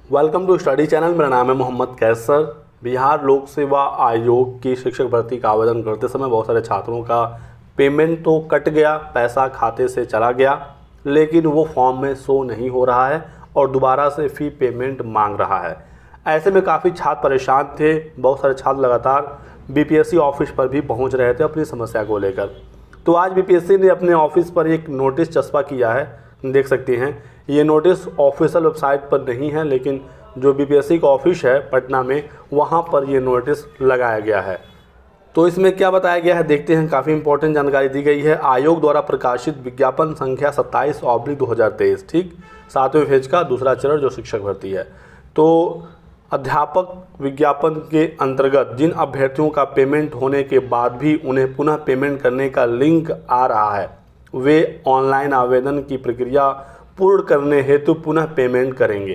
Welcome to study channel. मेरा नाम है मोहम्मद कैसर। बिहार लोक सेवा आयोग की शिक्षक भर्ती का आवेदन करते समय बहुत सारे छात्रों का पेमेंट तो कट गया, पैसा खाते से चला गया, लेकिन वो फॉर्म में शो नहीं हो रहा है और दोबारा से फ़ी पेमेंट मांग रहा है। ऐसे में काफ़ी छात्र परेशान थे। बहुत सारे छात्र लगातार बीपीएससी ऑफिस पर भी पहुंच रहे थे अपनी समस्या को लेकर। तो आज बीपीएससी ने अपने ऑफिस पर एक नोटिस चस्पा किया है, देख सकते हैं। ये नोटिस ऑफिशियल वेबसाइट पर नहीं है, लेकिन जो बीपीएससी का ऑफिस है पटना में, वहाँ पर ये नोटिस लगाया गया है। तो इसमें क्या बताया गया है देखते हैं। काफ़ी इंपॉर्टेंट जानकारी दी गई है। आयोग द्वारा प्रकाशित विज्ञापन संख्या 27/2023, ठीक, 7वें फेज का दूसरा चरण जो शिक्षक भर्ती है। तो अध्यापक विज्ञापन के अंतर्गत जिन अभ्यर्थियों का पेमेंट होने के बाद भी उन्हें पुनः पेमेंट करने का लिंक आ रहा है, वे ऑनलाइन आवेदन की प्रक्रिया पूर्ण करने हेतु पुनः पेमेंट करेंगे।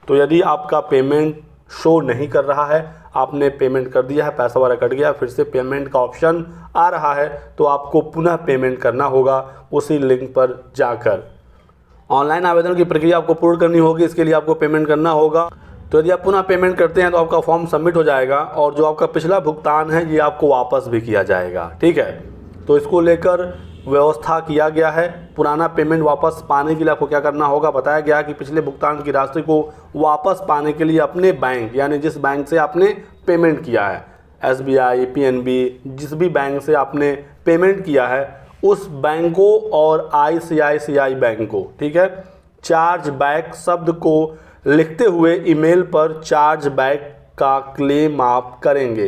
तो यदि आपका पेमेंट शो नहीं कर रहा है, आपने पेमेंट कर दिया है, पैसा वगैरह कट गया, फिर से पेमेंट का ऑप्शन आ रहा है, तो आपको पुनः पेमेंट करना होगा उसी लिंक पर जाकर। ऑनलाइन आवेदन की प्रक्रिया आपको पूर्ण करनी होगी, इसके लिए आपको पेमेंट करना होगा। तो यदि आप पुनः पेमेंट करते हैं तो आपका फॉर्म सबमिट हो जाएगा और जो आपका पिछला भुगतान है ये आपको वापस भी किया जाएगा, ठीक है। तो इसको लेकर व्यवस्था किया गया है। पुराना पेमेंट वापस पाने के लिए आपको क्या करना होगा, बताया गया है कि पिछले भुगतान की राशि को वापस पाने के लिए अपने बैंक, यानी जिस बैंक से आपने पेमेंट किया है, एसबीआई, पीएनबी, जिस भी बैंक से आपने पेमेंट किया है उस बैंक को और आईसीआईसीआई बैंक को, ठीक है, चार्ज बैक शब्द को लिखते हुए ईमेल पर चार्ज बैक का क्लेम आप करेंगे।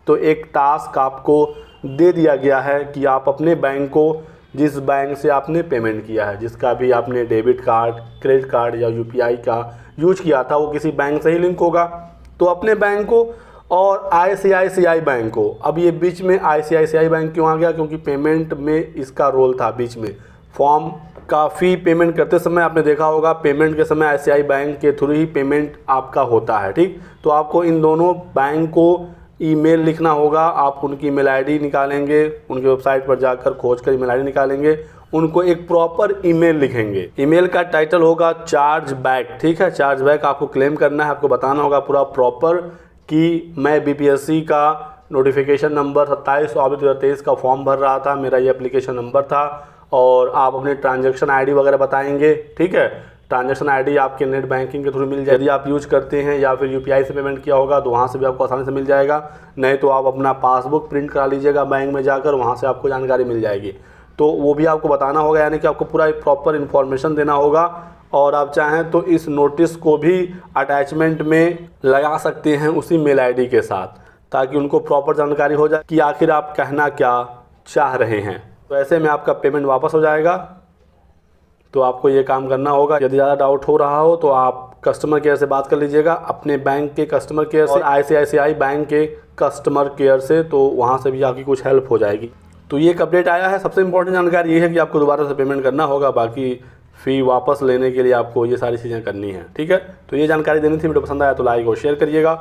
तो एक टास्क आपको दे दिया गया है कि आप अपने बैंक को, जिस बैंक से आपने पेमेंट किया है, जिसका भी आपने डेबिट कार्ड, क्रेडिट कार्ड या यूपीआई का यूज किया था, वो किसी बैंक से ही लिंक होगा। तो अपने बैंक को और आईसीआईसीआई बैंक को। अब ये बीच में आईसीआईसीआई बैंक क्यों आ गया, क्योंकि पेमेंट में इसका रोल था बीच में। फॉर्म का फ़ी पेमेंट करते समय आपने देखा होगा, पेमेंट के समय आईसीआई बैंक के थ्रू ही पेमेंट आपका होता है, ठीक। तो आपको इन दोनों बैंक को ईमेल लिखना होगा। आप उनकी ईमेल आईडी निकालेंगे, उनकी वेबसाइट पर जाकर खोज कर ईमेल आईडी निकालेंगे, उनको एक प्रॉपर ईमेल लिखेंगे। ईमेल का टाइटल होगा चार्ज बैक, ठीक है। चार्ज बैक आपको क्लेम करना है, आपको बताना होगा पूरा प्रॉपर कि मैं बीपीएससी का नोटिफिकेशन नंबर 27/2023 का फॉर्म भर रहा था, मेरा ये एप्लीकेशन नंबर था, और आप अपने ट्रांजैक्शन आईडी वगैरह बताएंगे, ठीक है। ट्रांजैक्शन आईडी आपके नेट बैंकिंग के थ्रू मिल जाएगी। यदि आप यूज करते हैं या फिर यूपीआई से पेमेंट किया होगा तो वहाँ से भी आपको आसानी से मिल जाएगा। नहीं तो आप अपना पासबुक प्रिंट करा लीजिएगा बैंक में जाकर, वहाँ से आपको जानकारी मिल जाएगी। तो वो भी आपको बताना होगा, यानी कि आपको पूरा एक प्रॉपर इन्फॉर्मेशन देना होगा। और आप चाहें तो इस नोटिस को भी अटैचमेंट में लगा सकते हैं उसी मेल आईडी के साथ, ताकि उनको प्रॉपर जानकारी हो जाए कि आखिर आप कहना क्या चाह रहे हैं। तो ऐसे में आपका पेमेंट वापस हो जाएगा। तो आपको ये काम करना होगा। यदि ज़्यादा डाउट हो रहा हो तो आप कस्टमर केयर से बात कर लीजिएगा, अपने बैंक के कस्टमर केयर से, आईसीआईसीआई बैंक के कस्टमर केयर से, तो वहाँ से भी आपकी कुछ हेल्प हो जाएगी। तो ये एक अपडेट आया है। सबसे इंपॉर्टेंट जानकारी ये है कि आपको दोबारा से पेमेंट करना होगा, बाकी फ़ी वापस लेने के लिए आपको ये सारी चीज़ें करनी है, ठीक है। तो ये जानकारी देनी थी। वीडियो पसंद आया तो लाइक और शेयर करिएगा,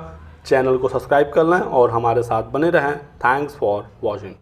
चैनल को सब्सक्राइब कर लें और हमारे साथ बने रहें। Thanks for watching.